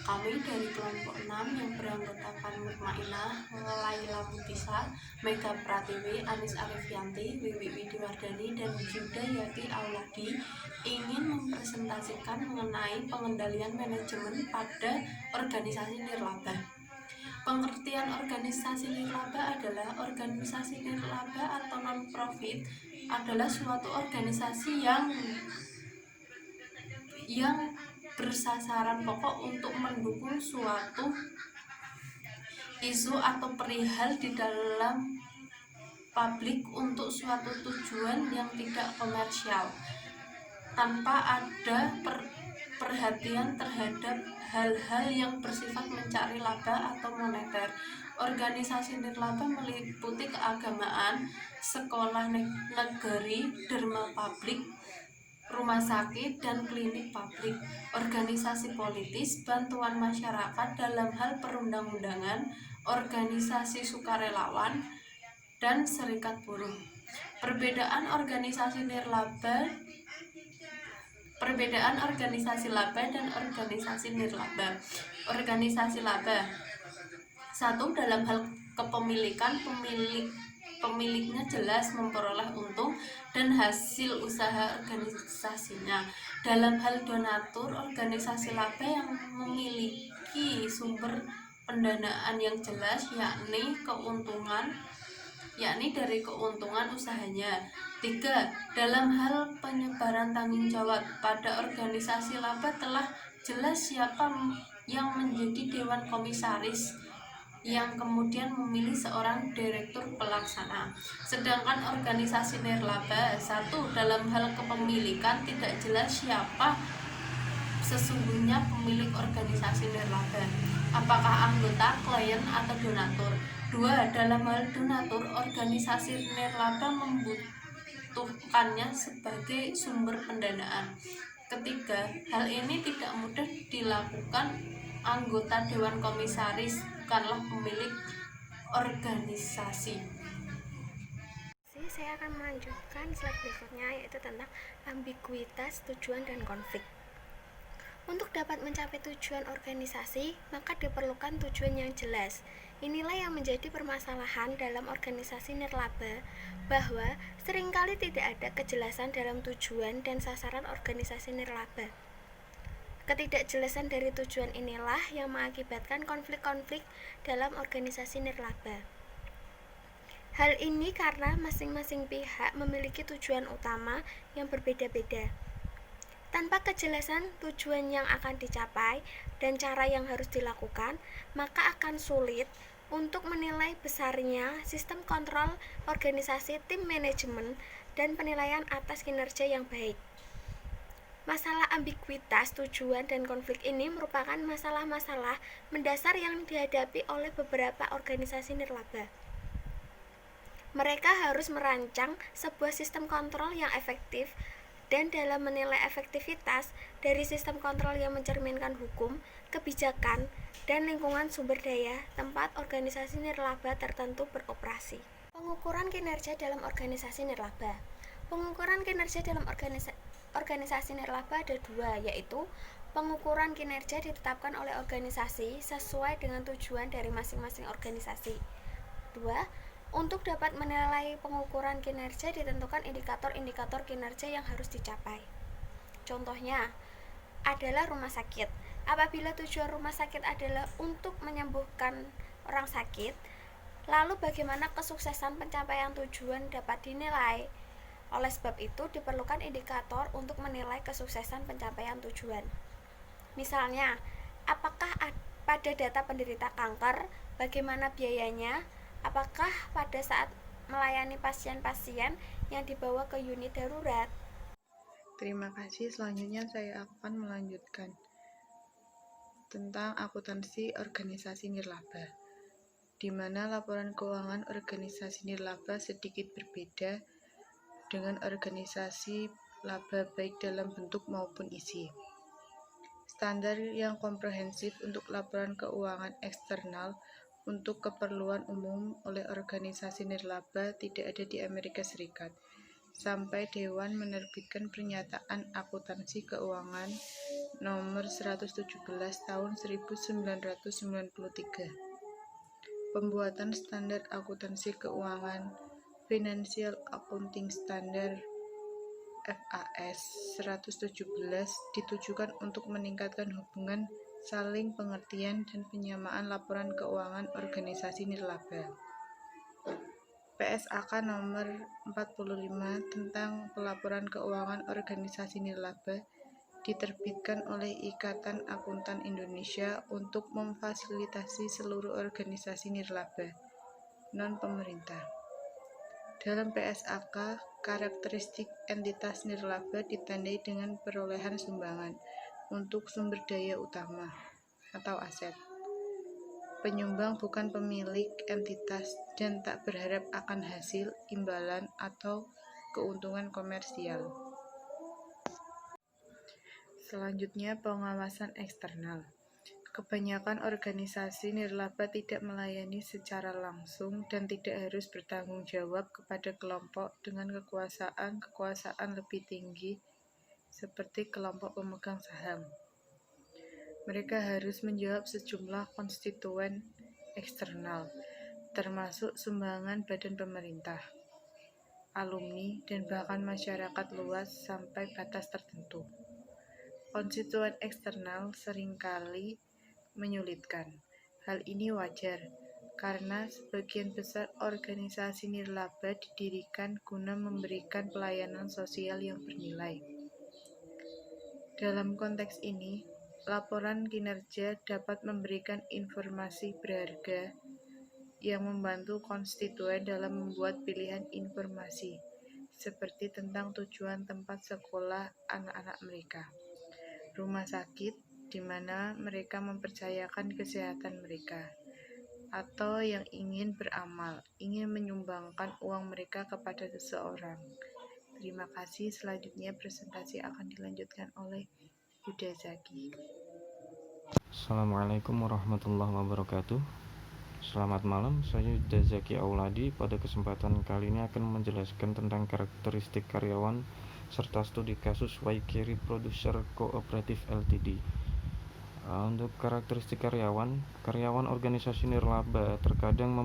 Kami dari kelompok 6 yang beranggotakan Mutmainah, Laila Mutisa, Mega Pratiwi, Anis Arifianti, Wiwi Widiwardani, dan Juda Yati Auladi ingin mempresentasikan mengenai pengendalian manajemen pada organisasi nirlaba. Pengertian organisasi nirlaba adalah organisasi nirlaba atau non-profit adalah suatu organisasi yang bersasaran pokok untuk mendukung suatu isu atau perihal di dalam publik untuk suatu tujuan yang tidak komersial, tanpa ada perhatian terhadap hal-hal yang bersifat mencari laba atau moneter. Organisasi nirlaba meliputi keagamaan, sekolah negeri, derma publik, rumah sakit dan klinik publik, organisasi politis, bantuan masyarakat dalam hal perundang-undangan, organisasi sukarelawan, dan serikat buruh. Perbedaan organisasi laba dan organisasi nirlaba. Organisasi laba: 1. Dalam hal kepemilikan, pemiliknya jelas memperoleh untung dan hasil usaha organisasinya. Dalam hal donatur, organisasi laba yang memiliki sumber pendanaan yang jelas, yakni dari keuntungan usahanya. 3. Dalam hal penyebaran tanggung jawab, pada organisasi laba telah jelas siapa yang menjadi dewan komisaris yang kemudian memilih seorang direktur pelaksana. Sedangkan organisasi nirlaba: 1. Dalam hal kepemilikan tidak jelas siapa sesungguhnya pemilik organisasi nirlaba, apakah anggota, klien, atau donatur. 2. Dalam hal donatur, organisasi nirlaba membutuhkannya sebagai sumber pendanaan. Ketiga, hal ini tidak mudah dilakukan. Anggota dewan komisaris bukanlah pemilik organisasi. Saya akan melanjutkan slide berikutnya, yaitu tentang ambiguitas, tujuan, dan konflik. Untuk dapat mencapai tujuan organisasi, maka diperlukan tujuan yang jelas. Inilah yang menjadi permasalahan dalam organisasi nirlaba, bahwa seringkali tidak ada kejelasan dalam tujuan dan sasaran organisasi nirlaba. Ketidakjelasan dari tujuan inilah yang mengakibatkan konflik-konflik dalam organisasi nirlaba. Hal ini karena masing-masing pihak memiliki tujuan utama yang berbeda-beda. Tanpa kejelasan tujuan yang akan dicapai dan cara yang harus dilakukan, maka akan sulit untuk menilai besarnya sistem kontrol organisasi, tim manajemen, dan penilaian atas kinerja yang baik. Masalah ambiguitas, tujuan, dan konflik ini merupakan masalah-masalah mendasar yang dihadapi oleh beberapa organisasi nirlaba. Mereka harus merancang sebuah sistem kontrol yang efektif, dan dalam menilai efektivitas dari sistem kontrol yang mencerminkan hukum, kebijakan, dan lingkungan sumber daya tempat organisasi nirlaba tertentu beroperasi. Pengukuran kinerja dalam organisasi nirlaba. Pengukuran kinerja dalam organisasi nirlaba ada dua, yaitu pengukuran kinerja ditetapkan oleh organisasi sesuai dengan tujuan dari masing-masing organisasi. 2. Untuk dapat menilai pengukuran kinerja ditentukan indikator-indikator kinerja yang harus dicapai. Contohnya adalah rumah sakit. Apabila tujuan rumah sakit adalah untuk menyembuhkan orang sakit, lalu bagaimana kesuksesan pencapaian tujuan dapat dinilai? Oleh sebab itu diperlukan indikator untuk menilai kesuksesan pencapaian tujuan. Misalnya, apakah pada data penderita kanker, bagaimana biayanya? Apakah pada saat melayani pasien-pasien yang dibawa ke unit darurat? Terima kasih. Selanjutnya saya akan melanjutkan tentang akuntansi organisasi nirlaba, di mana laporan keuangan organisasi nirlaba sedikit berbeda dengan organisasi laba baik dalam bentuk maupun isi. Standar yang komprehensif untuk laporan keuangan eksternal untuk keperluan umum oleh organisasi nirlaba tidak ada di Amerika Serikat, sampai Dewan menerbitkan Pernyataan Akuntansi Keuangan Nomor 117 Tahun 1993. Pembuatan Standar Akuntansi Keuangan Financial Accounting Standard FAS 117 ditujukan untuk meningkatkan hubungan saling pengertian dan penyamaan laporan keuangan organisasi nirlaba. PSAK nomor 45 tentang pelaporan keuangan organisasi nirlaba diterbitkan oleh Ikatan Akuntan Indonesia untuk memfasilitasi seluruh organisasi nirlaba non-pemerintah. Dalam PSAK, karakteristik entitas nirlaba ditandai dengan perolehan sumbangan untuk sumber daya utama atau aset. Penyumbang bukan pemilik entitas dan tak berharap akan hasil, imbalan, atau keuntungan komersial. Selanjutnya, pengawasan eksternal. Kebanyakan organisasi nirlaba tidak melayani secara langsung dan tidak harus bertanggung jawab kepada kelompok dengan kekuasaan lebih tinggi seperti kelompok pemegang saham. Mereka harus menjawab sejumlah konstituen eksternal, termasuk sumbangan badan pemerintah, alumni, dan bahkan masyarakat luas sampai batas tertentu. Konstituen eksternal seringkali menyulitkan. Hal ini wajar, karena sebagian besar organisasi nirlaba didirikan guna memberikan pelayanan sosial yang bernilai. Dalam konteks ini, laporan kinerja dapat memberikan informasi berharga yang membantu konstituen dalam membuat pilihan informasi, seperti tentang tujuan tempat sekolah anak-anak mereka, rumah sakit di mana mereka mempercayakan kesehatan mereka, atau yang ingin beramal, ingin menyumbangkan uang mereka kepada seseorang. Terima kasih. Selanjutnya presentasi akan dilanjutkan oleh Yuda Zaki. Assalamualaikum warahmatullahi wabarakatuh. Selamat malam, saya Yuda Zaki Auladi. Pada kesempatan kali ini akan menjelaskan tentang karakteristik karyawan serta studi kasus Waikiri Producer Cooperative Ltd. Untuk karakteristik karyawan organisasi nirlaba terkadang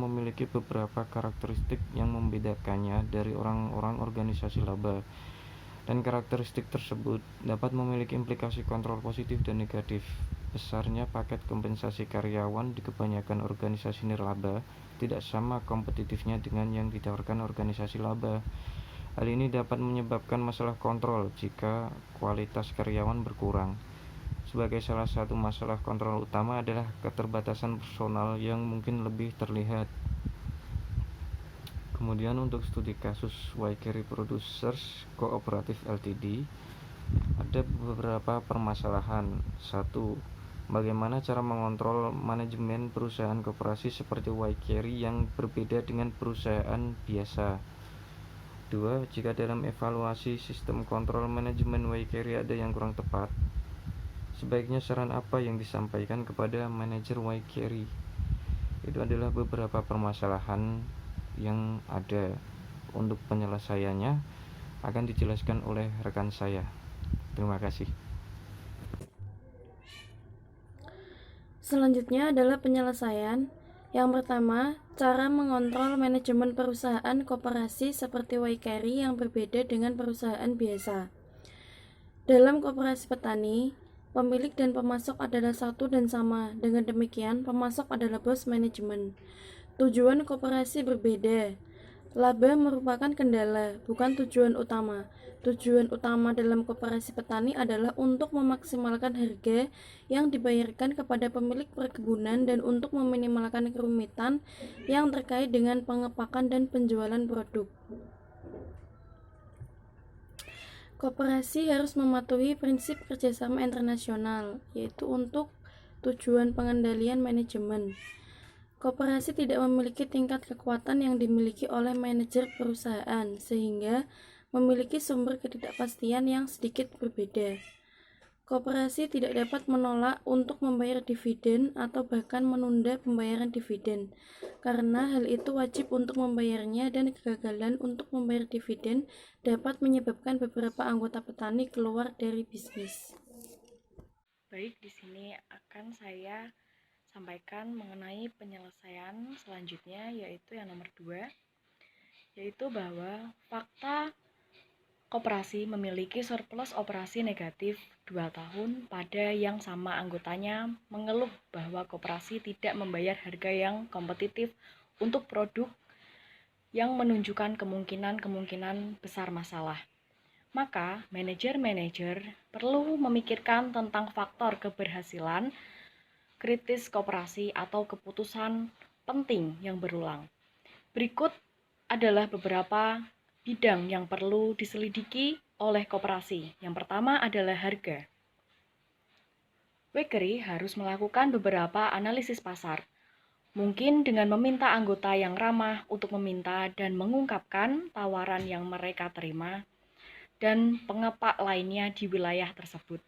memiliki beberapa karakteristik yang membedakannya dari orang-orang organisasi laba, dan karakteristik tersebut dapat memiliki implikasi kontrol positif dan negatif. Besarnya paket kompensasi karyawan di kebanyakan organisasi nirlaba tidak sama kompetitifnya dengan yang ditawarkan organisasi laba. Hal ini dapat menyebabkan masalah kontrol jika kualitas karyawan berkurang. Sebagai salah satu masalah kontrol utama adalah keterbatasan personal yang mungkin lebih terlihat. Kemudian untuk studi kasus Waikiri Producers Cooperative Ltd, ada beberapa permasalahan. 1. Bagaimana cara mengontrol manajemen perusahaan koperasi seperti Waikiri yang berbeda dengan perusahaan biasa? 2. Jika dalam evaluasi sistem kontrol manajemen Waikiri ada yang kurang tepat, sebaiknya saran apa yang disampaikan kepada manajer Waikiri? Itu adalah beberapa permasalahan yang ada. Untuk penyelesaiannya akan dijelaskan oleh rekan saya. Terima kasih. Selanjutnya adalah penyelesaian. Yang pertama, cara mengontrol manajemen perusahaan koperasi seperti Waikiri yang berbeda dengan perusahaan biasa. Dalam koperasi petani, pemilik dan pemasok adalah satu dan sama. Dengan demikian, pemasok adalah bos manajemen. Tujuan koperasi berbeda. Laba merupakan kendala, bukan tujuan utama. Tujuan utama dalam koperasi petani adalah untuk memaksimalkan harga yang dibayarkan kepada pemilik perkebunan dan untuk meminimalkan kerumitan yang terkait dengan pengepakan dan penjualan produk. Koperasi harus mematuhi prinsip kerjasama internasional, yaitu untuk tujuan pengendalian manajemen. Koperasi tidak memiliki tingkat kekuatan yang dimiliki oleh manajer perusahaan, sehingga memiliki sumber ketidakpastian yang sedikit berbeda. Koperasi tidak dapat menolak untuk membayar dividen atau bahkan menunda pembayaran dividen, karena hal itu wajib untuk membayarnya dan kegagalan untuk membayar dividen dapat menyebabkan beberapa anggota petani keluar dari bisnis. Baik, di sini akan saya sampaikan mengenai penyelesaian selanjutnya, yaitu yang nomor 2, yaitu bahwa fakta koperasi memiliki surplus operasi negatif 2 tahun pada yang sama anggotanya mengeluh bahwa koperasi tidak membayar harga yang kompetitif untuk produk yang menunjukkan kemungkinan besar masalah. Maka, manajer-manajer perlu memikirkan tentang faktor keberhasilan kritis koperasi atau keputusan penting yang berulang. Berikut adalah beberapa bidang yang perlu diselidiki oleh koperasi. Yang pertama adalah harga. Wakery harus melakukan beberapa analisis pasar, mungkin dengan meminta anggota yang ramah untuk meminta dan mengungkapkan tawaran yang mereka terima dan pengepak lainnya di wilayah tersebut.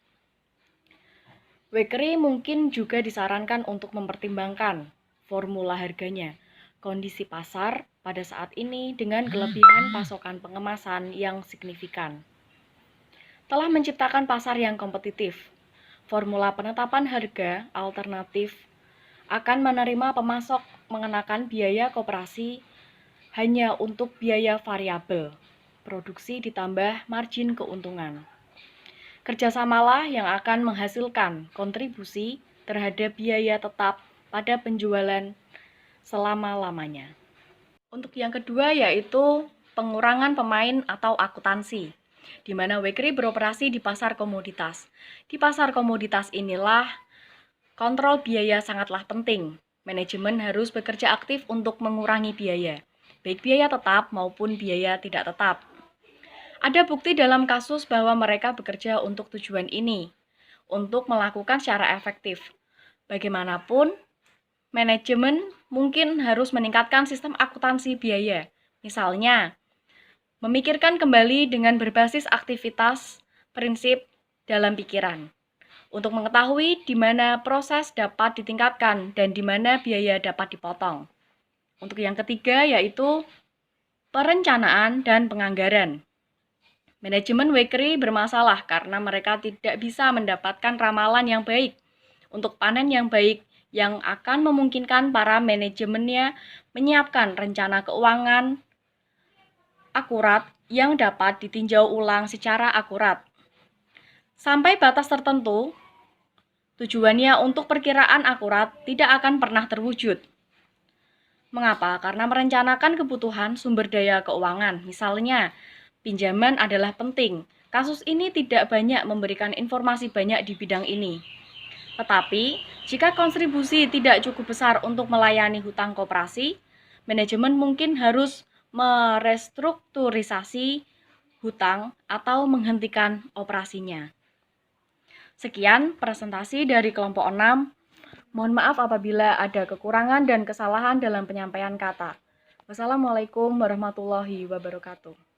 Wakery mungkin juga disarankan untuk mempertimbangkan formula harganya, kondisi pasar pada saat ini dengan kelebihan pasokan pengemasan yang signifikan. Telah menciptakan pasar yang kompetitif. Formula penetapan harga alternatif akan menerima pemasok mengenakan biaya koperasi hanya untuk biaya variabel, produksi ditambah margin keuntungan. Kerjasamalah yang akan menghasilkan kontribusi terhadap biaya tetap pada penjualan selama-lamanya. Untuk yang kedua yaitu pengurangan pemain atau akuntansi, di mana Wakery beroperasi di pasar komoditas. Di pasar komoditas inilah kontrol biaya sangatlah penting. Manajemen harus bekerja aktif untuk mengurangi biaya, baik biaya tetap maupun biaya tidak tetap. Ada bukti dalam kasus bahwa mereka bekerja untuk tujuan ini, untuk melakukan secara efektif. Bagaimanapun, manajemen mungkin harus meningkatkan sistem akuntansi biaya, misalnya memikirkan kembali dengan berbasis aktivitas prinsip dalam pikiran, untuk mengetahui di mana proses dapat ditingkatkan dan di mana biaya dapat dipotong. Untuk yang ketiga yaitu perencanaan dan penganggaran. Manajemen Wakery bermasalah karena mereka tidak bisa mendapatkan ramalan yang baik untuk panen yang baik yang akan memungkinkan para manajemennya menyiapkan rencana keuangan akurat yang dapat ditinjau ulang secara akurat. Sampai batas tertentu, tujuannya untuk perkiraan akurat tidak akan pernah terwujud. Mengapa? Karena merencanakan kebutuhan sumber daya keuangan, misalnya pinjaman adalah penting. Kasus ini tidak banyak memberikan informasi banyak di bidang ini. Tetapi, jika kontribusi tidak cukup besar untuk melayani hutang koperasi, manajemen mungkin harus merestrukturisasi hutang atau menghentikan operasinya. Sekian presentasi dari kelompok 6. Mohon maaf apabila ada kekurangan dan kesalahan dalam penyampaian kata. Wassalamualaikum warahmatullahi wabarakatuh.